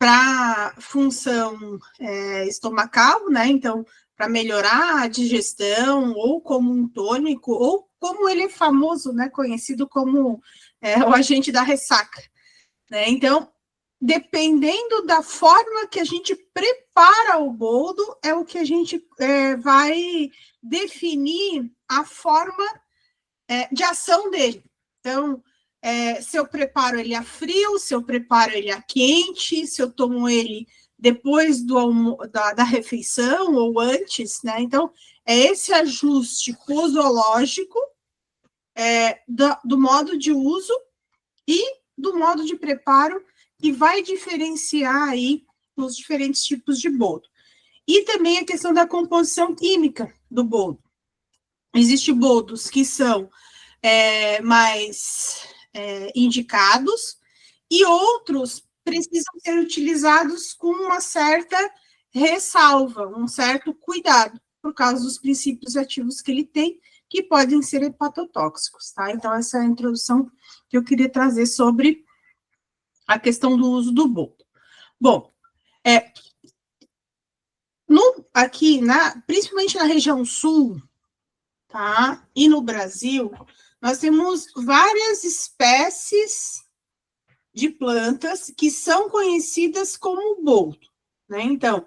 para função estomacal, né? Então, para melhorar a digestão, ou como um tônico, ou como ele é famoso, né? Conhecido como o agente da ressaca, né? Então, dependendo da forma que a gente prepara o boldo, é o que a gente vai definir a forma de ação dele. Então, se eu preparo ele a frio, se eu preparo ele a quente, se eu tomo ele depois da refeição ou antes, né? Então, é esse ajuste posológico do modo de uso e do modo de preparo que vai diferenciar aí os diferentes tipos de boldo. E também a questão da composição química do boldo. Existem boldos que são mais indicados e outros precisam ser utilizados com uma certa ressalva, um certo cuidado, por causa dos princípios ativos que ele tem, que podem ser hepatotóxicos, tá? Então, essa é a introdução que eu queria trazer sobre a questão do uso do boldo. Bom, aqui, principalmente na região sul, tá? E no Brasil, nós temos várias espécies de plantas que são conhecidas como boldo, né? Então,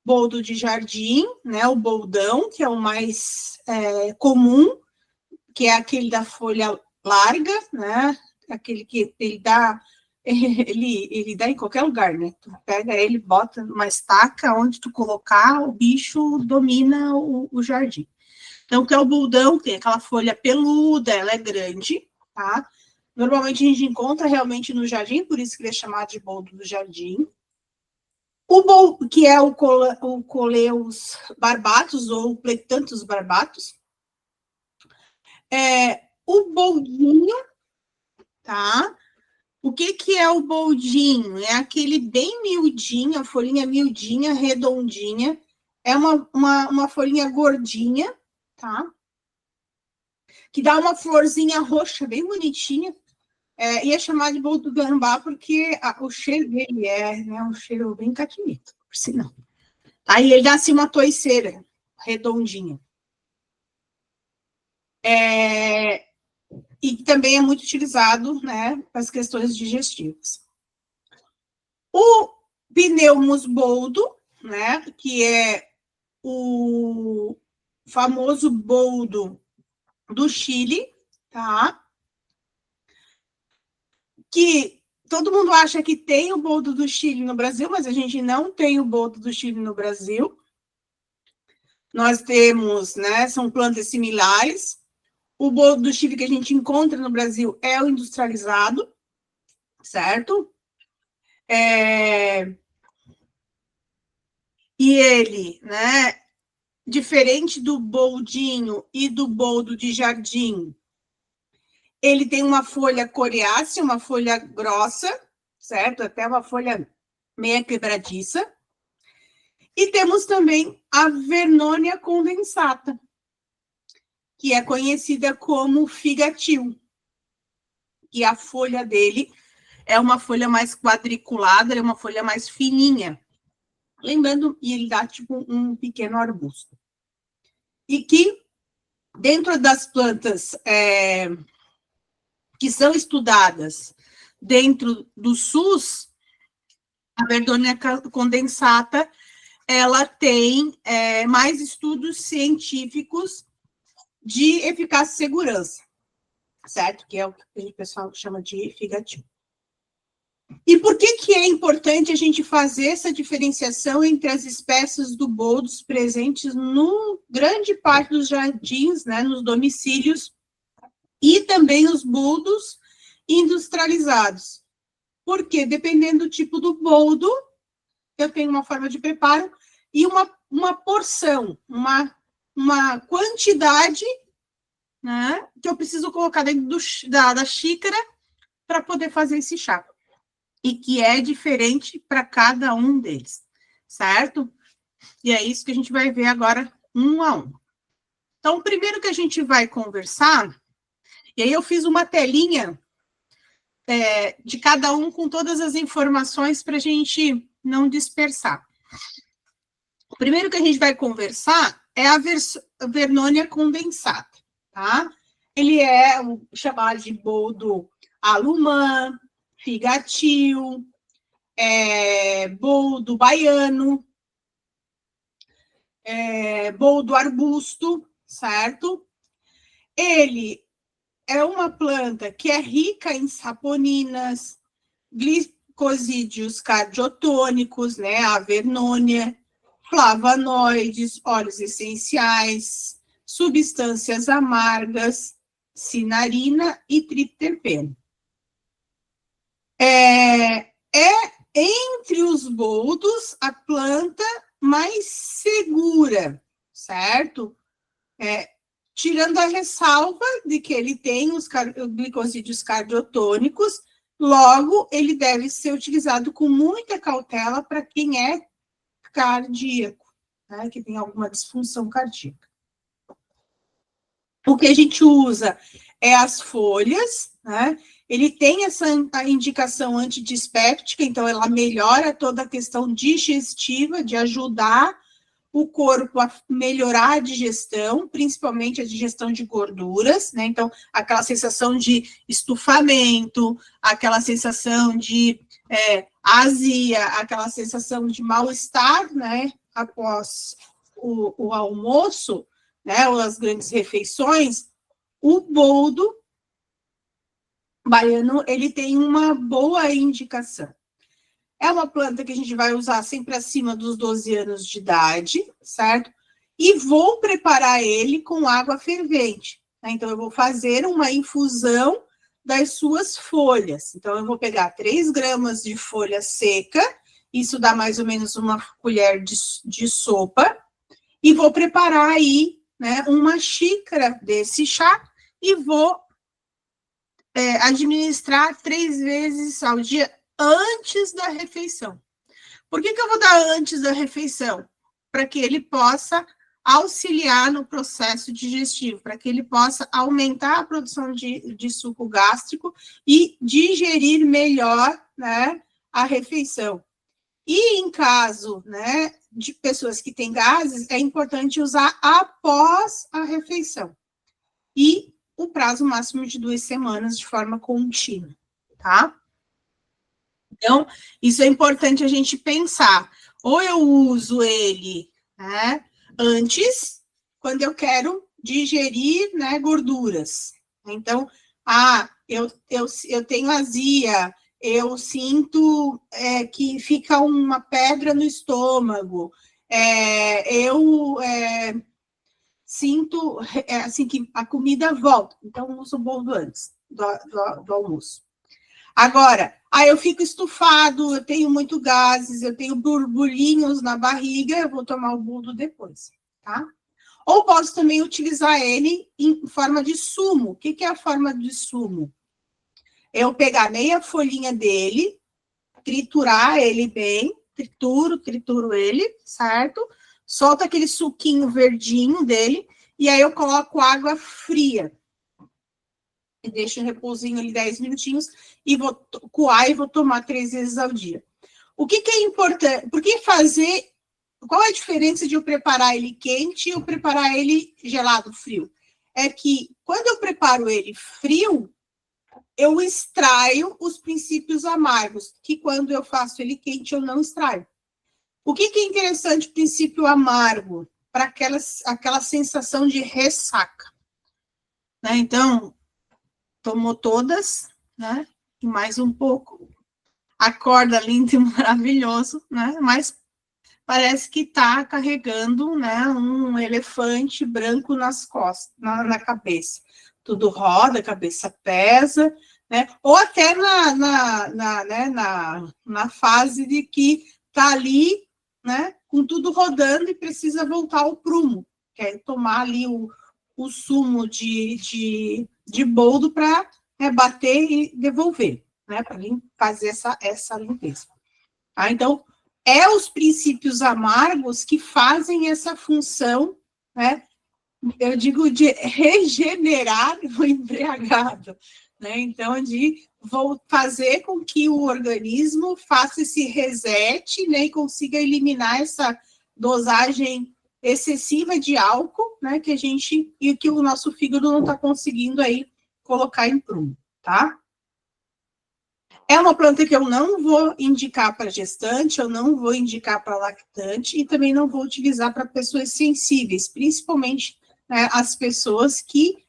boldo de jardim, né? O boldão, que é o mais comum, que é aquele da folha larga, né? Aquele que ele dá em qualquer lugar, né? Tu pega ele, bota numa estaca, onde tu colocar, o bicho domina o jardim. Então, que é o boldão, tem aquela folha peluda, ela é grande, tá? Normalmente a gente encontra realmente no jardim, por isso que ele é chamado de boldo do jardim. O boldo, que é o Coleus barbatus, ou Plectanthus barbatus. O boldinho, tá? O que é o boldinho? É aquele bem miudinho, a folhinha miudinha, redondinha. É uma folhinha gordinha, tá? Que dá uma florzinha roxa bem bonitinha. E é chamado de boldo do gambá porque o cheiro dele um cheiro bem catimito, por sinal. Aí ele dá assim uma toiceira redondinha. E também é muito utilizado, né, para as questões digestivas. O Pneumus boldo, né, que é o famoso boldo do Chile, tá? Que todo mundo acha que tem o boldo do Chile no Brasil, mas a gente não tem o boldo do Chile no Brasil. Nós temos, né, são plantas similares. O boldo do Chile que a gente encontra no Brasil é o industrializado, certo? E ele, né, diferente do boldinho e do boldo de jardim, ele tem uma folha coriácea, uma folha grossa, certo? Até uma folha meia quebradiça. E temos também a Vernonia condensata, que é conhecida como figatio. E a folha dele é uma folha mais quadriculada, é uma folha mais fininha. Lembrando, e ele dá tipo um pequeno arbusto. E que, dentro das plantas que são estudadas dentro do SUS, a Vernonia condensata, ela tem mais estudos científicos de eficácia e segurança, certo? Que é o que o pessoal chama de figatio. E por que é importante a gente fazer essa diferenciação entre as espécies do boldos presentes no grande parte dos jardins, né, nos domicílios, e também os boldos industrializados? Porque, dependendo do tipo do boldo, eu tenho uma forma de preparo e uma porção, uma quantidade, né, que eu preciso colocar dentro da xícara para poder fazer esse chá. E que é diferente para cada um deles, certo? E é isso que a gente vai ver agora, um a um. Então, o primeiro que a gente vai conversar, e aí eu fiz uma telinha de cada um com todas as informações para a gente não dispersar. O primeiro que a gente vai conversar é a Vernonia condensata, tá? Ele é o chamado de boldo alumã, figatil, boldo baiano, boldo arbusto, certo? Ele é uma planta que é rica em saponinas, glicosídeos cardiotônicos, né? A Vernonia, flavonoides, óleos essenciais, substâncias amargas, cinarina e triterpeno. É entre os boldos a planta mais segura, certo? Tirando a ressalva de que ele tem os glicosídeos cardiotônicos, logo ele deve ser utilizado com muita cautela para quem é cardíaco, né, que tem alguma disfunção cardíaca. O que a gente usa é as folhas, né? Ele tem a indicação antidispéptica, então ela melhora toda a questão digestiva, de ajudar o corpo a melhorar a digestão, principalmente a digestão de gorduras, né? Então, aquela sensação de estufamento, aquela sensação de azia, aquela sensação de mal-estar, né? Após o almoço, né? Ou as grandes refeições, o boldo baiano, ele tem uma boa indicação. É uma planta que a gente vai usar sempre acima dos 12 anos de idade, certo? E vou preparar ele com água fervente. Né? Então, eu vou fazer uma infusão das suas folhas. Então, eu vou pegar 3 gramas de folha seca, isso dá mais ou menos uma colher de sopa, e vou preparar aí, né, uma xícara desse chá e vou administrar 3 vezes ao dia, antes da refeição. Por que eu vou dar antes da refeição? Para que ele possa auxiliar no processo digestivo, para que ele possa aumentar a produção de suco gástrico e digerir melhor, né, a refeição. E em caso, né, de pessoas que têm gases, é importante usar após a refeição. E o prazo máximo de 2 semanas de forma contínua, tá? Então, isso é importante a gente pensar. Ou eu uso ele, né, antes, quando eu quero digerir, né, gorduras. Então, eu tenho azia, eu sinto que fica uma pedra no estômago, sinto assim que a comida volta. Então, uso o boldo antes do almoço. Agora, eu fico estufado, eu tenho muito gases, eu tenho borbulhinhos na barriga, eu vou tomar o boldo depois, tá? Ou posso também utilizar ele em forma de sumo. O que é a forma de sumo? Eu pegar meia folhinha dele, triturar ele bem, trituro ele, certo? Solto aquele suquinho verdinho dele, e aí eu coloco água fria. E deixo em repousinho ali 10 minutinhos, e vou coar e vou tomar 3 vezes ao dia. O que é importante? Por que fazer? Qual é a diferença de eu preparar ele quente e eu preparar ele gelado, frio? É que quando eu preparo ele frio, eu extraio os princípios amargos, que quando eu faço ele quente, eu não extraio. O que é interessante, princípio amargo? Para aquela sensação de ressaca. Né? Então, tomou todas, né? E mais um pouco. Acorda lindo e maravilhoso, né? Mas parece que está carregando, né, um elefante branco nas costas, na cabeça. Tudo roda, a cabeça pesa, né? Ou até na fase de que está ali, né, com tudo rodando e precisa voltar ao prumo, que é tomar ali o sumo de boldo para bater e devolver, né, para fazer essa limpeza. Tá? Então, os princípios amargos que fazem essa função, né, eu digo, de regenerar o embriagado, né? Então, vou fazer com que o organismo faça esse reset, né, e consiga eliminar essa dosagem excessiva de álcool, né, que o nosso fígado não está conseguindo aí colocar em prumo, tá? É uma planta que eu não vou indicar para gestante, eu não vou indicar para lactante e também não vou utilizar para pessoas sensíveis, principalmente, né, as pessoas que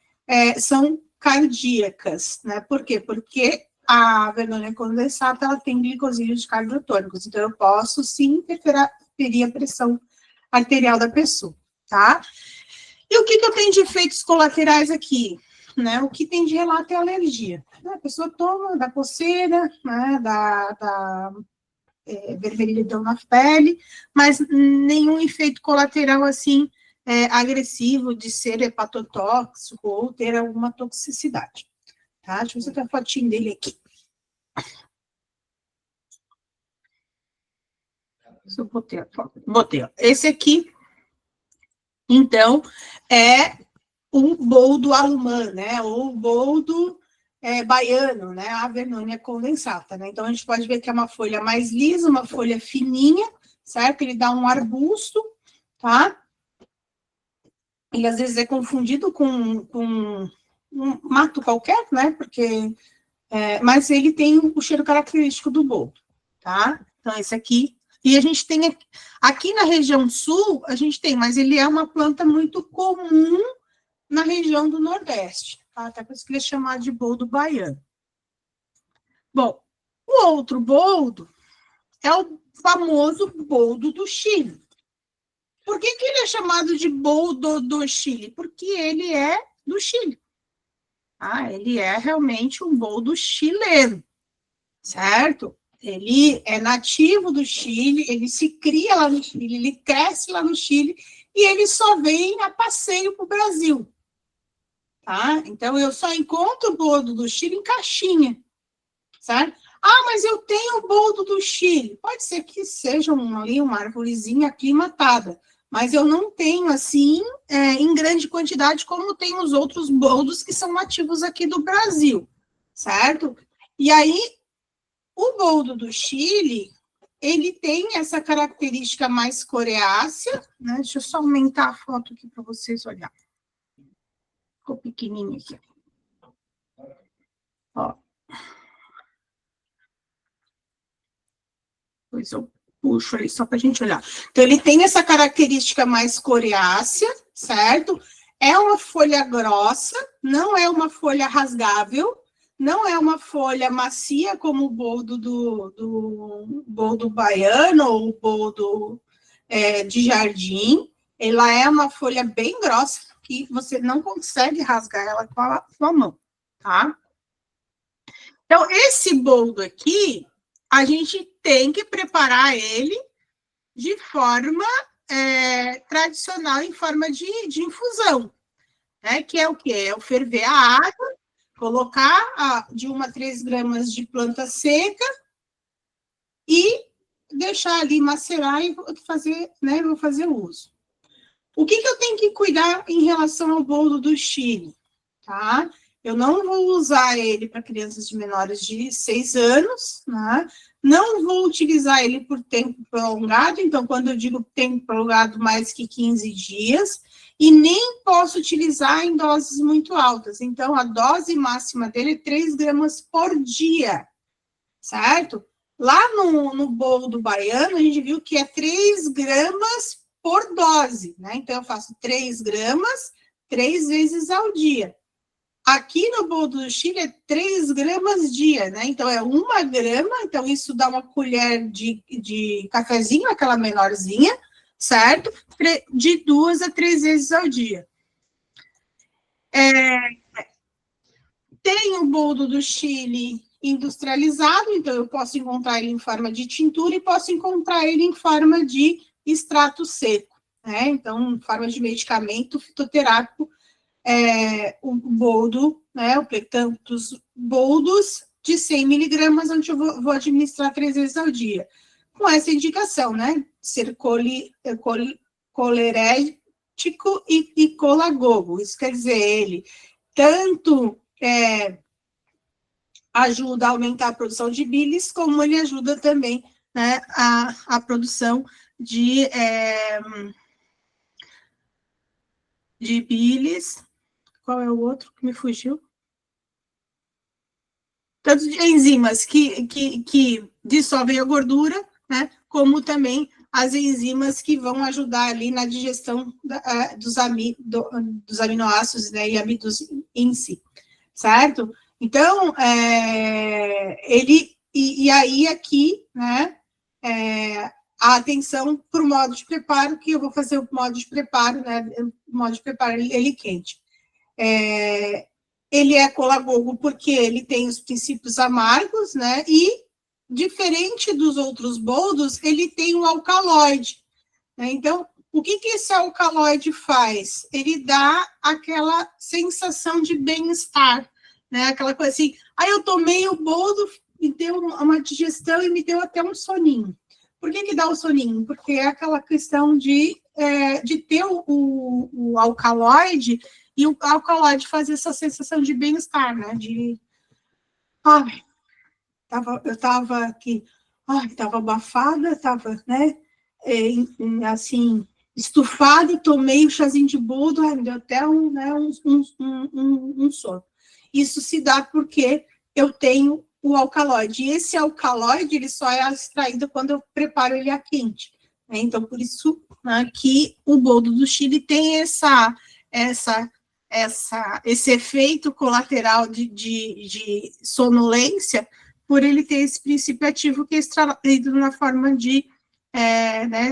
são cardíacas, né? Por quê? Porque a vernonia condensata, ela tem glicosídeos cardiotônicos, então eu posso sim interferir a pressão arterial da pessoa, tá? E o que eu tenho de efeitos colaterais aqui? Né, o que tem de relato é alergia. A pessoa toma, dá coceira, né, dá vermelhidão na pele, mas nenhum efeito colateral assim agressivo de ser hepatotóxico ou ter alguma toxicidade. Tá? Deixa eu ver se tem a fotinho dele aqui. Eu botei a foto. Botei, ó. Esse aqui, então, é o boldo alemã, né? Ou boldo baiano, né? A vernonia condensata, né? Então, a gente pode ver que é uma folha mais lisa, uma folha fininha, certo? Ele dá um arbusto, tá? Ele, às vezes, é confundido com um mato qualquer, né? Porque... mas ele tem o cheiro característico do boldo, tá? Então, esse aqui... E a gente tem... Aqui na região sul, a gente tem, mas ele é uma planta muito comum na região do Nordeste, tá? Até por isso que ele é chamado de boldo baiano. Bom, o outro boldo é o famoso boldo do Chile. Por que ele é chamado de boldo do Chile? Porque ele é do Chile. Ele é realmente um boldo chileno, certo? Ele é nativo do Chile, ele se cria lá no Chile, ele cresce lá no Chile e ele só vem a passeio para o Brasil. Tá? Então, eu só encontro o boldo do Chile em caixinha, certo? Mas eu tenho o boldo do Chile. Pode ser que seja uma arvorezinha aclimatada, mas eu não tenho, assim, em grande quantidade, como tem os outros boldos que são nativos aqui do Brasil, certo? E aí, o boldo do Chile, ele tem essa característica mais coriácea, né? Deixa eu só aumentar a foto aqui para vocês olharem. Ficou pequenininho aqui. Ó. Depois eu puxo ali só para a gente olhar. Então, ele tem essa característica mais coriácea, certo? É uma folha grossa, não é uma folha rasgável, não é uma folha macia como o boldo do boldo baiano ou o boldo de jardim. Ela é uma folha bem grossa que você não consegue rasgar ela com a mão, tá? Então, esse boldo aqui, a gente tem que preparar ele de forma tradicional, em forma de infusão, né? Que é o quê? É o ferver a água, colocar de 1 a 3 gramas de planta seca e deixar ali macerar e fazer, né? Vou fazer uso. O que eu tenho que cuidar em relação ao boldo do Chile, tá? Eu não vou usar ele para crianças de menores de 6 anos, né? Não vou utilizar ele por tempo prolongado, então, quando eu digo tempo prolongado, mais que 15 dias, e nem posso utilizar em doses muito altas. Então, a dose máxima dele é 3 gramas por dia, certo? Lá no boldo baiano, a gente viu que é 3 gramas por dose, né? Então, eu faço 3 gramas 3 vezes ao dia. Aqui no boldo do Chile é 3 gramas dia, né? Então, é 1 grama, então isso dá uma colher de cafezinho, aquela menorzinha, certo? De 2 a 3 vezes ao dia. Tem o boldo do Chile industrializado, então eu posso encontrar ele em forma de tintura e posso encontrar ele em forma de extrato seco, né? Então, em forma de medicamento fitoterápico, o boldo, né, o tantos boldos de 100 miligramas, onde eu vou administrar 3 vezes ao dia. Com essa indicação, né, ser colerético e colagogo. Isso quer dizer, ele tanto ajuda a aumentar a produção de bilis, como ele ajuda também, né, a produção de bilis. Qual é o outro que me fugiu? Tanto de enzimas que dissolvem a gordura, né, como também as enzimas que vão ajudar ali na digestão dos aminoácidos, né, e amidos em si, certo? Então, e aí aqui, né, a atenção para o modo de preparo, que eu vou fazer o modo de preparo, né, o modo de preparo ele quente. Ele é colagogo porque ele tem os princípios amargos, né, e diferente dos outros boldos, ele tem um alcaloide, né? Então, o que esse alcaloide faz? Ele dá aquela sensação de bem-estar, né? Aquela coisa assim, eu tomei o boldo, me deu uma digestão e me deu até um soninho. Por que dá o soninho? Porque é aquela questão de ter o alcaloide, e o alcaloide faz essa sensação de bem-estar, né? Eu estava aqui, estava abafada, estava, né, assim, estufada, tomei o chazinho de boldo, me deu até um sono. Isso se dá porque eu tenho o alcaloide, e esse alcaloide, ele só é extraído quando eu preparo ele a quente, né? Então, por isso, né, que o boldo do Chile tem esse efeito colateral de sonolência, por ele ter esse princípio ativo que é extraído na forma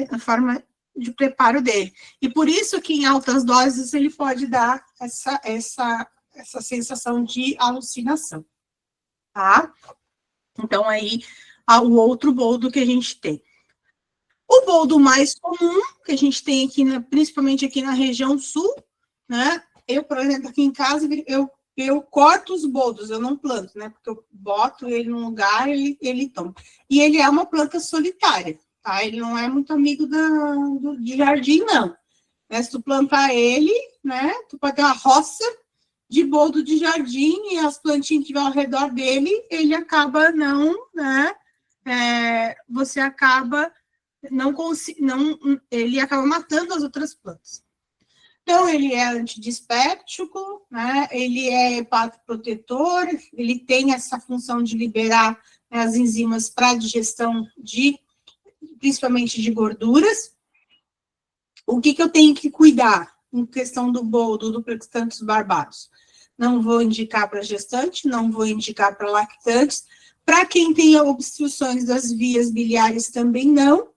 na forma de preparo dele. E por isso que em altas doses ele pode dar essa sensação de alucinação, tá? Então, aí, o outro boldo que a gente tem. O boldo mais comum, que a gente tem aqui, principalmente aqui na região sul, né? Eu, por exemplo, aqui em casa, eu corto os boldos, eu não planto, né? Porque eu boto ele num lugar, ele toma. E ele é uma planta solitária, tá? Ele não é muito amigo de jardim, não. Né? Se tu plantar ele, né? Tu pode ter uma roça de boldo de jardim e as plantinhas que vão ao redor dele, ele acaba você acaba ele acaba matando as outras plantas. Então, ele é antidispéptico, né? Ele é hepatoprotetor, ele tem essa função de liberar, né, as enzimas para a digestão principalmente de gorduras. O que eu tenho que cuidar em questão do boldo, do Prexanthus barbatus? Não vou indicar para gestante, não vou indicar para lactantes. Para quem tem obstruções das vias biliares também não.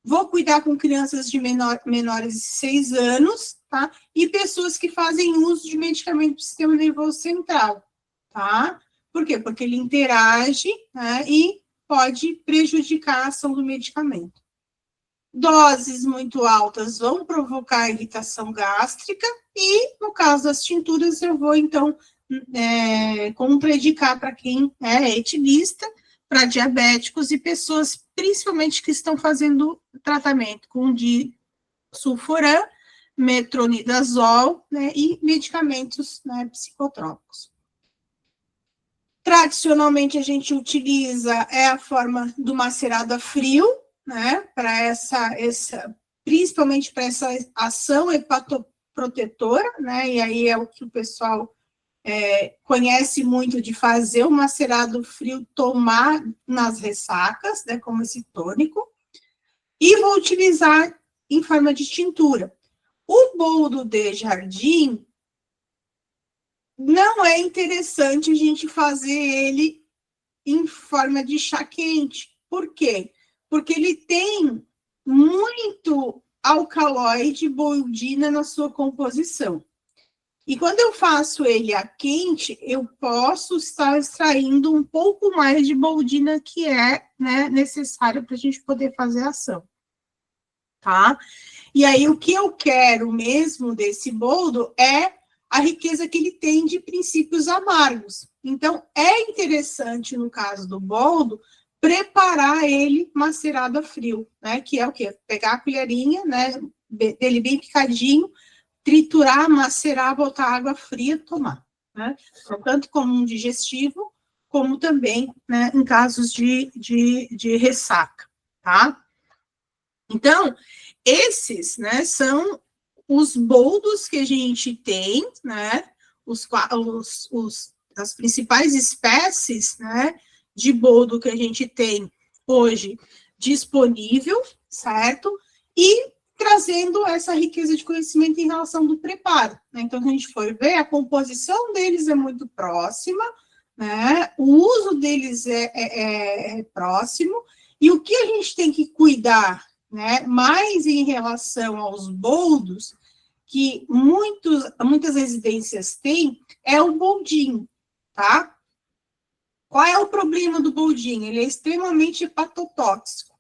Vou cuidar com crianças de menores de 6 anos, tá? E pessoas que fazem uso de medicamento do sistema nervoso central, tá? Por quê? Porque ele interage, né, e pode prejudicar a ação do medicamento. Doses muito altas vão provocar irritação gástrica e, no caso das tinturas, eu vou, então, contraindicar para quem é etilista, para diabéticos e pessoas, principalmente, que estão fazendo tratamento com disulfiram, metronidazol, né, e medicamentos, né, psicotrópicos. Tradicionalmente, a gente utiliza a forma do macerado a frio, né, para principalmente para essa ação hepatoprotetora, né, e aí é o que o pessoal conhece muito de fazer o macerado frio, tomar nas ressacas, né, como esse tônico, e vou utilizar em forma de tintura. O boldo de jardim, não é interessante a gente fazer ele em forma de chá quente. Por quê? Porque ele tem muito alcaloide boldina na sua composição. E quando eu faço ele a quente, eu posso estar extraindo um pouco mais de boldina que é, né, necessário para a gente poder fazer a ação. Tá? E aí, o que eu quero mesmo desse boldo é a riqueza que ele tem de princípios amargos. Então, é interessante, no caso do boldo, preparar ele macerado a frio, né? Que é o quê? Pegar a colherinha, né, dele bem picadinho, triturar, macerar, botar água fria, tomar, né? Então, tanto como um digestivo, como também, né, em casos de ressaca, tá? Então, esses, né, são os boldos que a gente tem, né, as principais espécies, né, de boldo que a gente tem hoje disponível, certo? E trazendo essa riqueza de conhecimento em relação do preparo, né? Então, a gente for ver, a composição deles é muito próxima, né? O uso deles é próximo, e o que a gente tem que cuidar, né, mais em relação aos boldos, que muitas residências têm, é o boldinho, tá? Qual é o problema do boldinho? Ele é extremamente hepatotóxico,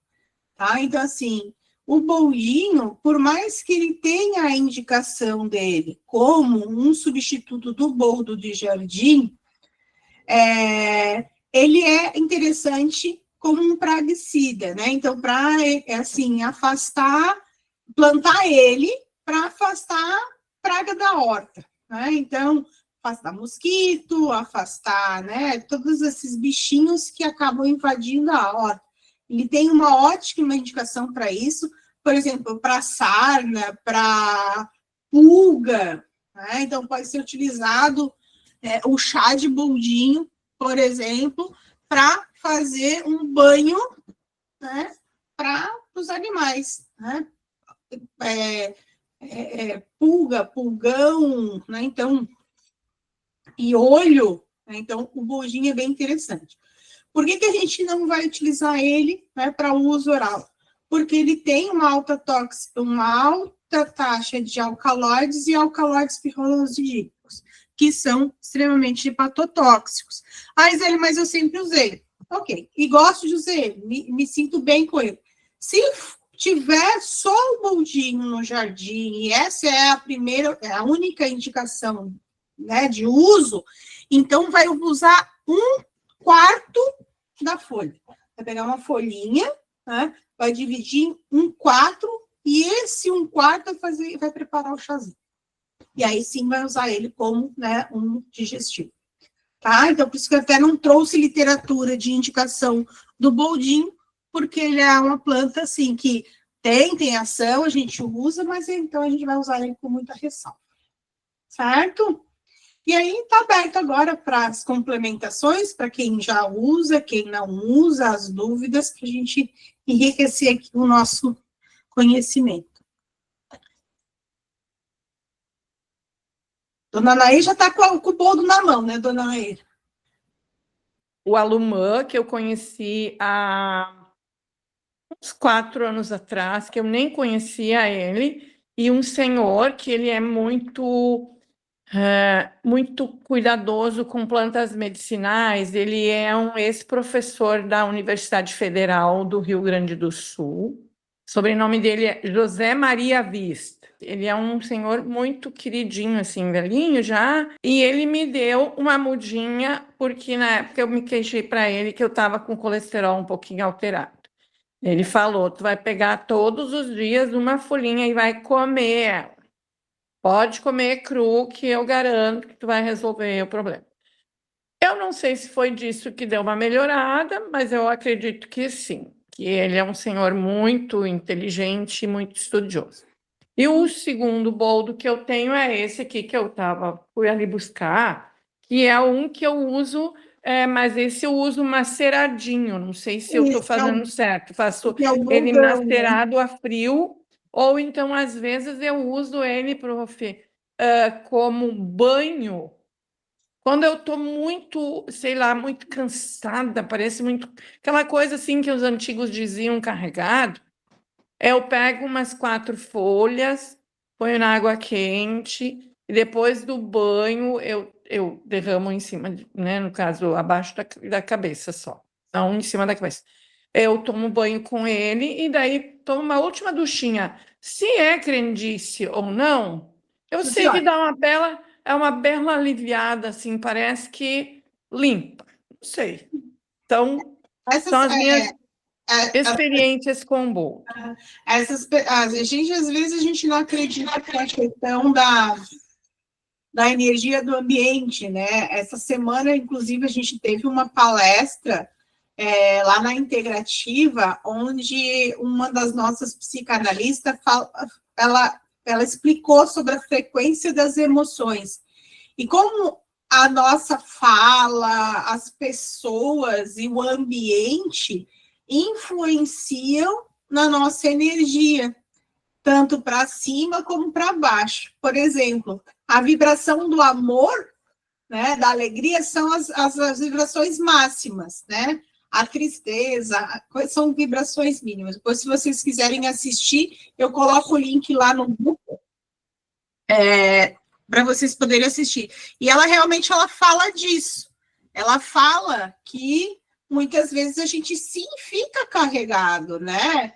tá? Então, assim, o boldinho, por mais que ele tenha a indicação dele como um substituto do boldo de jardim, ele é interessante como um praguicida, né? Então, para, assim, plantar ele para afastar praga da horta, né? Então, afastar mosquito, afastar, né, todos esses bichinhos que acabam invadindo a horta. Ele tem uma ótima indicação para isso, por exemplo, para sarna, para pulga, né? Então, pode ser utilizado o chá de boldinho, por exemplo, para fazer um banho, né, para os animais, né? Pulga, pulgão, né? Então, e olho, né? Então, o boldinho é bem interessante. Por que a gente não vai utilizar ele, né, para uso oral? Porque ele tem uma alta taxa de alcaloides e alcaloides pirrolidínicos, que são extremamente hepatotóxicos. Ah, Iseli, mas eu sempre usei. Ok, e gosto de usar ele, me sinto bem com ele. Se tiver só o boldinho no jardim, e essa é a única indicação, né, de uso, então vai usar 1/4 da folha. Vai pegar uma folhinha, né, vai dividir em 4, e esse 1/4 vai preparar o chazinho. E aí sim vai usar ele como, né, um digestivo. Tá? Então, por isso que eu até não trouxe literatura de indicação do boldinho, porque ele é uma planta, assim, que tem ação, a gente usa, mas então a gente vai usar ele com muita ressalva. Certo? E aí está aberto agora para as complementações, para quem já usa, quem não usa, as dúvidas, para a gente enriquecer aqui o nosso conhecimento. Dona Nair já está com o boldo na mão, né, Dona Nair? O Alumã, que eu conheci há uns 4 anos atrás, que eu nem conhecia ele, e um senhor que ele é muito cuidadoso com plantas medicinais. Ele é um ex-professor da Universidade Federal do Rio Grande do Sul. O sobrenome dele é José Maria Vista. Ele é um senhor muito queridinho, assim, velhinho já, e ele me deu uma mudinha, porque na época eu me queixei para ele que eu estava com colesterol um pouquinho alterado. Ele falou, tu vai pegar todos os dias uma folhinha e vai comer ela. Pode comer cru, que eu garanto que tu vai resolver o problema. Eu não sei se foi disso que deu uma melhorada, mas eu acredito que sim, que ele é um senhor muito inteligente e muito estudioso. E o segundo boldo que eu tenho é esse aqui que fui ali buscar, que é um que eu uso, mas esse eu uso maceradinho, não sei se eu estou fazendo certo, faço ele macerado a frio, ou então, às vezes, eu uso ele, prof, como banho, quando eu estou muito, sei lá, muito cansada, parece muito... Aquela coisa assim que os antigos diziam carregado, eu pego umas 4 folhas, ponho na água quente, e depois do banho eu derramo em cima, né, no caso, abaixo da cabeça só, não em cima da cabeça. Eu tomo banho com ele e daí tomo uma última duchinha. Se é crendice ou não, eu sei que dá uma bela aliviada, assim, parece que limpa, não sei. Então, são as minhas experiências com boldo. A gente, às vezes, a gente não acredita que a questão da energia do ambiente, né? Essa semana, inclusive, a gente teve uma palestra lá na Integrativa, onde uma das nossas psicanalistas ela explicou sobre a frequência das emoções e como a nossa fala, as pessoas e o ambiente influenciam na nossa energia, tanto para cima como para baixo. Por exemplo, a vibração do amor, né, da alegria, são as vibrações máximas, né? A tristeza são vibrações mínimas. Depois, se vocês quiserem assistir, eu coloco o link lá no grupo para vocês poderem assistir. E ela realmente fala disso. Ela fala que muitas vezes a gente sim fica carregado, né?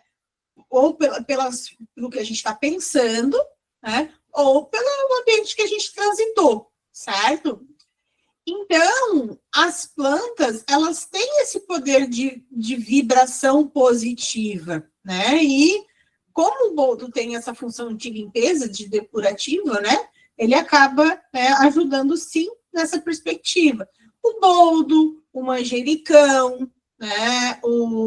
Ou pelo que a gente está pensando, né? Ou pelo ambiente que a gente transitou, certo? Então, as plantas, elas têm esse poder de vibração positiva, né? E como o boldo tem essa função de limpeza, de depurativo, né? Ele acaba, né, ajudando, sim, nessa perspectiva. O boldo, o manjericão, né?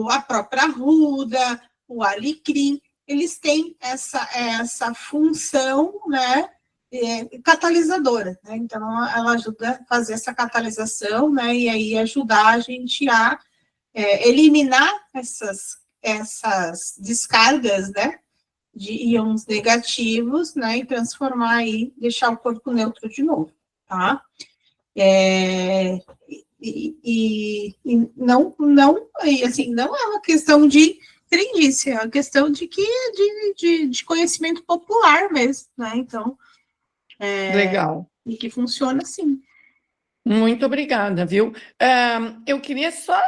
A própria arruda, o alecrim, eles têm essa função, né? Catalisadora, né? Então ela ajuda a fazer essa catalisação, né? E aí ajudar a gente a eliminar essas descargas, né? De íons negativos, né? E transformar aí, deixar o corpo neutro de novo, tá? E assim, não é uma questão de crendice, é uma questão de conhecimento popular mesmo, né? Então, Legal. e que funciona assim. Muito obrigada, viu? Eu queria só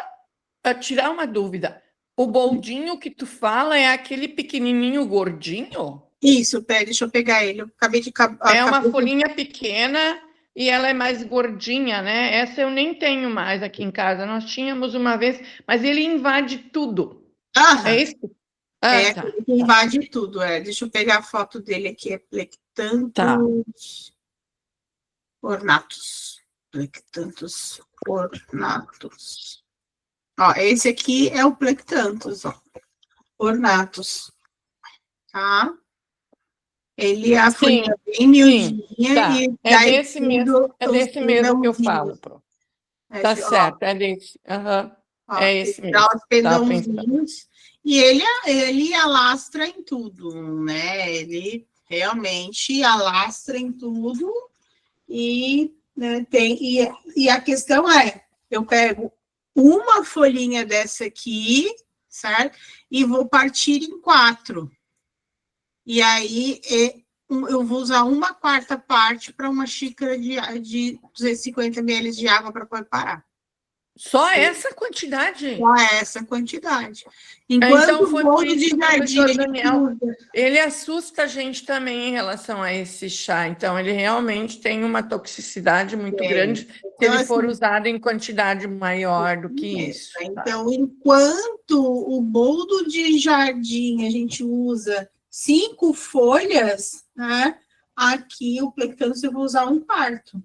tirar uma dúvida. O boldinho que tu fala é aquele pequenininho gordinho? Isso, deixa eu pegar ele. Eu acabei de. É uma folhinha pequena e ela é mais gordinha, né? Essa eu nem tenho mais aqui em casa. Nós tínhamos uma vez, mas ele invade tudo. É isso? Tá. Invade tudo. Deixa eu pegar a foto dele aqui. É Plectanthus ornatus. Plectanthus ornatus. Ó, esse aqui é o Plectanthus, ó. Ornatus. Tá? Ele é a folhinha bem miudinha. Tá. E é desse mesmo que eu falo. Tá certo, é desse. Ó, é esse mesmo. Dá os pendãozinhos. E ele alastra em tudo, né? Ele realmente alastra em tudo. E, né, e a questão é, eu pego uma folhinha dessa aqui, certo? E vou partir em 4. E aí eu vou usar 1/4 parte para uma xícara de 250 ml de água para preparar. Só essa quantidade? Só essa quantidade. Enquanto então, foi por isso de que o jardim, professor Daniel, ele assusta a gente também em relação a esse chá. Então, ele realmente tem uma toxicidade muito grande se então, ele for usado em quantidade maior do que isso. Então, enquanto o boldo de jardim a gente usa 5 folhas, né? Aqui o Plectanthus eu vou usar 1/4.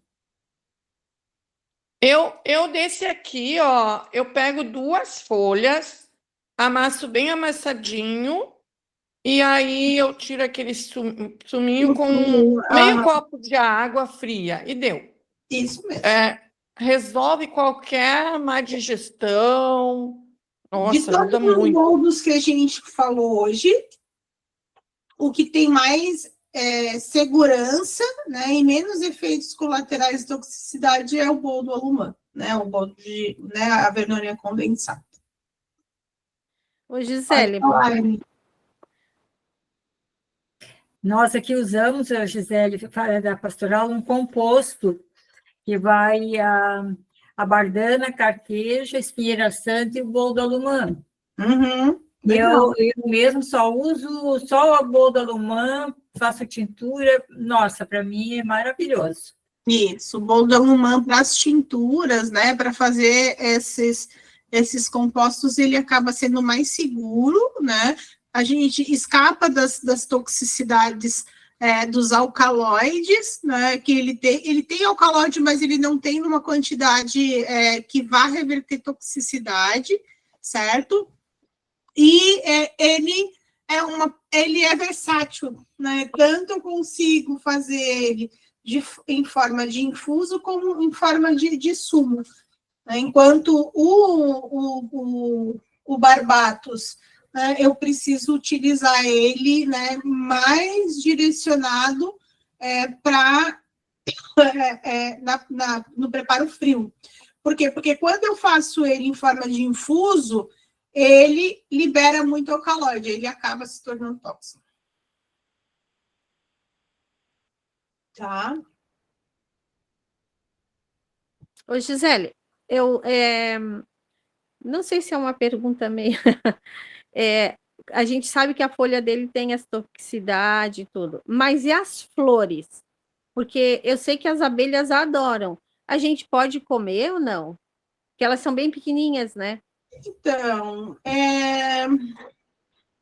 Eu desse aqui, ó, eu pego 2 folhas, amasso bem amassadinho, e aí eu tiro aquele suminho com meio copo de água fria, e deu. Isso mesmo. Resolve qualquer má digestão. Nossa, de todos os boldos que a gente falou hoje, o que tem mais segurança, né, e menos efeitos colaterais de toxicidade é o boldo alumã, né, o boldo de, né, a vernonia condensada. Ô, Gisele. Nós aqui usamos, Gisele, da pastoral, um composto que vai a bardana, carqueja, espinheira santa e o boldo alumã. Eu mesmo só uso só o boldo alumã, faço tintura. Nossa, para mim é maravilhoso. Isso, o boldo alumã para as tinturas, né, para fazer esses compostos, ele acaba sendo mais seguro, né, a gente escapa das toxicidades dos alcaloides, né, que ele tem alcaloide, mas ele não tem uma quantidade que vá reverter toxicidade, certo? E ele é versátil, né? Tanto eu consigo fazer ele em forma de infuso como em forma de sumo, né? Enquanto o Barbatos, né, eu preciso utilizar ele, né, mais direcionado para no preparo frio. Por quê? Porque quando eu faço ele em forma de infuso, ele libera muito alcaloide, ele acaba se tornando tóxico. Tá? Ô, Gisele, eu não sei se é uma pergunta meio... a gente sabe que a folha dele tem essa toxicidade e tudo, mas e as flores? Porque eu sei que as abelhas adoram. A gente pode comer ou não? Porque elas são bem pequenininhas, né? Então,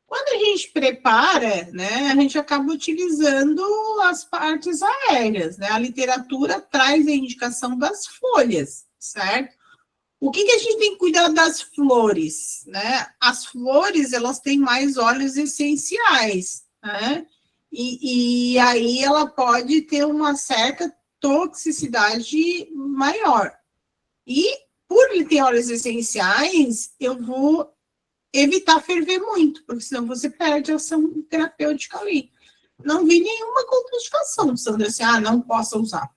quando a gente prepara, né, a gente acaba utilizando as partes aéreas, né? A literatura traz a indicação das folhas, certo? O que a gente tem que cuidar das flores, né? As flores, elas têm mais óleos essenciais, né? E aí ela pode ter uma certa toxicidade maior. E por ele ter óleos essenciais, eu vou evitar ferver muito, porque senão você perde a ação terapêutica ali. Não vi nenhuma contraindicação, Sandra, assim, não posso usar.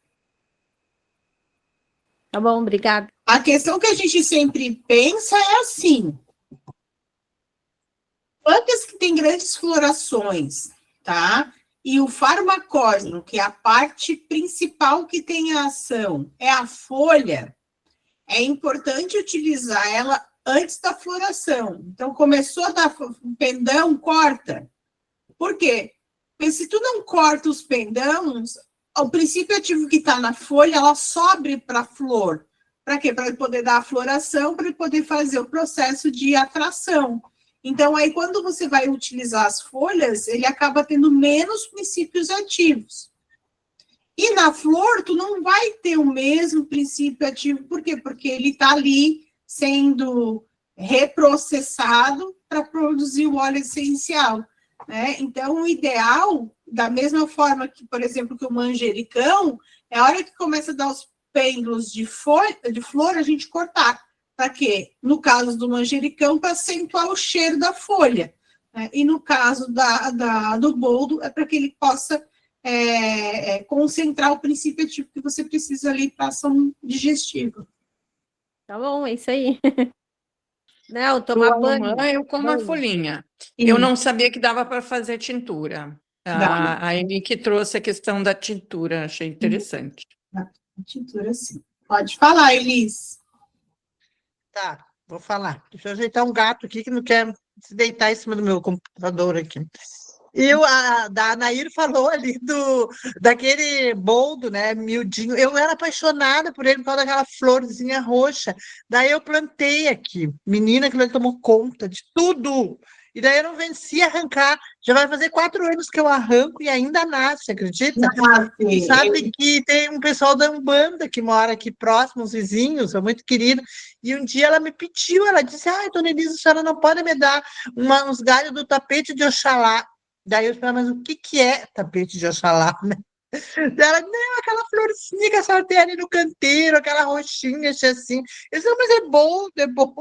Tá bom, obrigada. A questão que a gente sempre pensa é assim: plantas que têm grandes florações, tá? E o farmacógeno, que é a parte principal que tem a ação, é a folha, é importante utilizar ela antes da floração. Então, começou a dar pendão, corta. Por quê? Porque se tu não corta os pendãos, o princípio ativo que está na folha, ela sobe para a flor. Para quê? Para ele poder dar a floração, para ele poder fazer o processo de atração. Então, aí, quando você vai utilizar as folhas, ele acaba tendo menos princípios ativos. E na flor, tu não vai ter o mesmo princípio ativo. Por quê? Porque ele está ali sendo reprocessado para produzir o óleo essencial, né? Então, o ideal, da mesma forma que, por exemplo, que o manjericão, é a hora que começa a dar os pêndulos de flor, a gente cortar. Para quê? No caso do manjericão, para acentuar o cheiro da folha, né? E no caso do boldo, é para que ele possa concentrar o princípio ativo que você precisa ali para ação digestiva. Tá bom, é isso aí. Não, tomar banho. Eu como a folhinha. Eu não sabia que dava para fazer tintura. A Emi que trouxe a questão da tintura, achei interessante. A tintura, sim. Pode falar, Elis. Tá, vou falar. Deixa eu ajeitar um gato aqui que não quer se deitar em cima do meu computador aqui. Da Anair falou ali daquele boldo, né, miudinho. Eu era apaixonada por ele por causa daquela florzinha roxa. Daí eu plantei aqui. Menina, que ele tomou conta de tudo. E daí eu não venci arrancar. Já vai fazer 4 anos que eu arranco e ainda nasce, acredita? E sabe que tem um pessoal da Umbanda que mora aqui próximo, os vizinhos, são muito queridos. E um dia ela me pediu, ela disse, dona Elisa, a senhora não pode me dar uns galhos do tapete de Oxalá. Daí eu falei, mas o que é tapete de Oxalá, né? Ela, não, aquela florzinha que a senhora tem ali no canteiro, aquela roxinha, assim. Eu disse, não, mas é bom, é bom.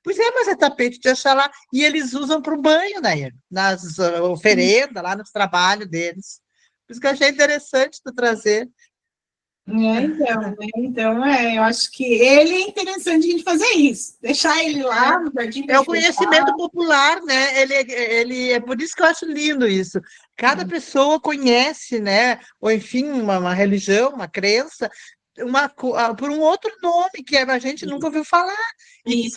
Pois é, mas é tapete de Oxalá. E eles usam para o banho, né? Nas oferendas, lá nos trabalhos deles. Por isso que eu achei interessante tu trazer. Então, eu acho que ele é interessante a gente fazer isso, deixar ele lá no jardim. É o conhecimento popular, né? Ele é por isso que eu acho lindo isso. Cada pessoa conhece, né? Ou enfim, uma religião, uma crença, por um outro nome que a gente nunca ouviu falar e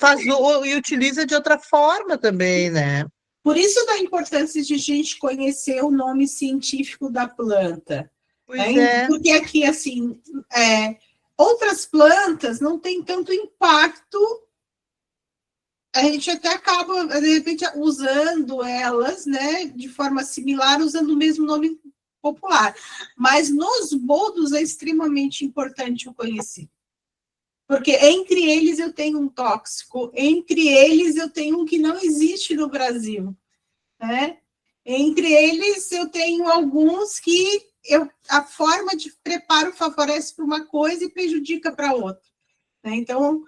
utiliza de outra forma também, né? Por isso da importância de a gente conhecer o nome científico da planta. Porque aqui, assim, outras plantas não têm tanto impacto, a gente até acaba, de repente, usando elas, né, de forma similar, usando o mesmo nome popular. Mas nos boldos é extremamente importante eu conhecer. Porque entre eles eu tenho um tóxico, entre eles eu tenho um que não existe no Brasil, né? Entre eles eu tenho alguns que a forma de preparo favorece para uma coisa e prejudica para outra, né? Então,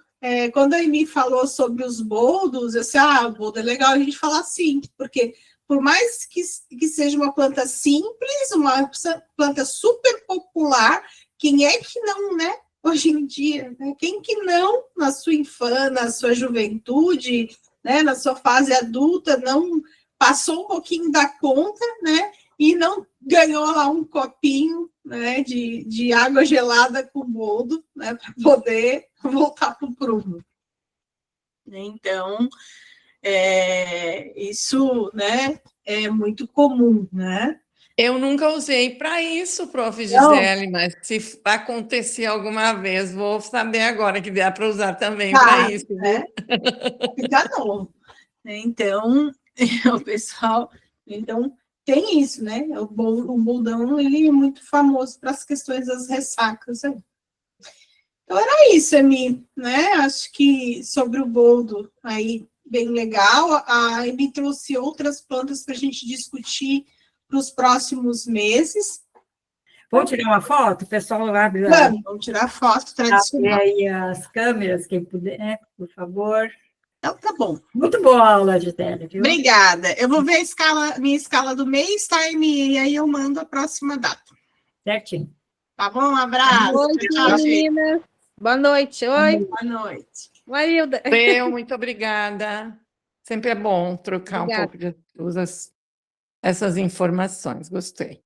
quando a Amy falou sobre os boldos, eu disse, o boldo é legal a gente falar assim, porque por mais que seja uma planta simples, uma planta super popular, quem é que não, né? Hoje em dia, né? Quem que não, na sua infância, na sua juventude, né? Na sua fase adulta, não passou um pouquinho da conta, né? E não ganhou lá um copinho, né, de água gelada com boldo, né, para poder voltar para o prumo. Então, isso, né, é muito comum, né? Eu nunca usei para isso, prof. Gisele, mas se acontecer alguma vez, vou saber agora que dá para usar também para isso, né? Fica novo. Então, o pessoal... Então, tem isso, né? O boldão, ele é muito famoso para as questões das ressacas. Né? Então, era isso, Emi, né? Acho que sobre o boldo, aí, bem legal. A Emi trouxe outras plantas para a gente discutir para os próximos meses. Vamos tirar uma foto? O pessoal abre Vamos tirar foto tradicional. aí as câmeras, quem puder, né? Por favor. Então, tá bom. Muito boa a aula, Gisele, viu? Obrigada. Eu vou ver minha escala do mês, tá, Emi? E aí eu mando a próxima data. Certinho. Tá bom? Um abraço. Boa noite, meninas. Boa noite. Oi. Boa noite. Marilda. Muito obrigada. Sempre é bom trocar um pouco de essas informações. Gostei.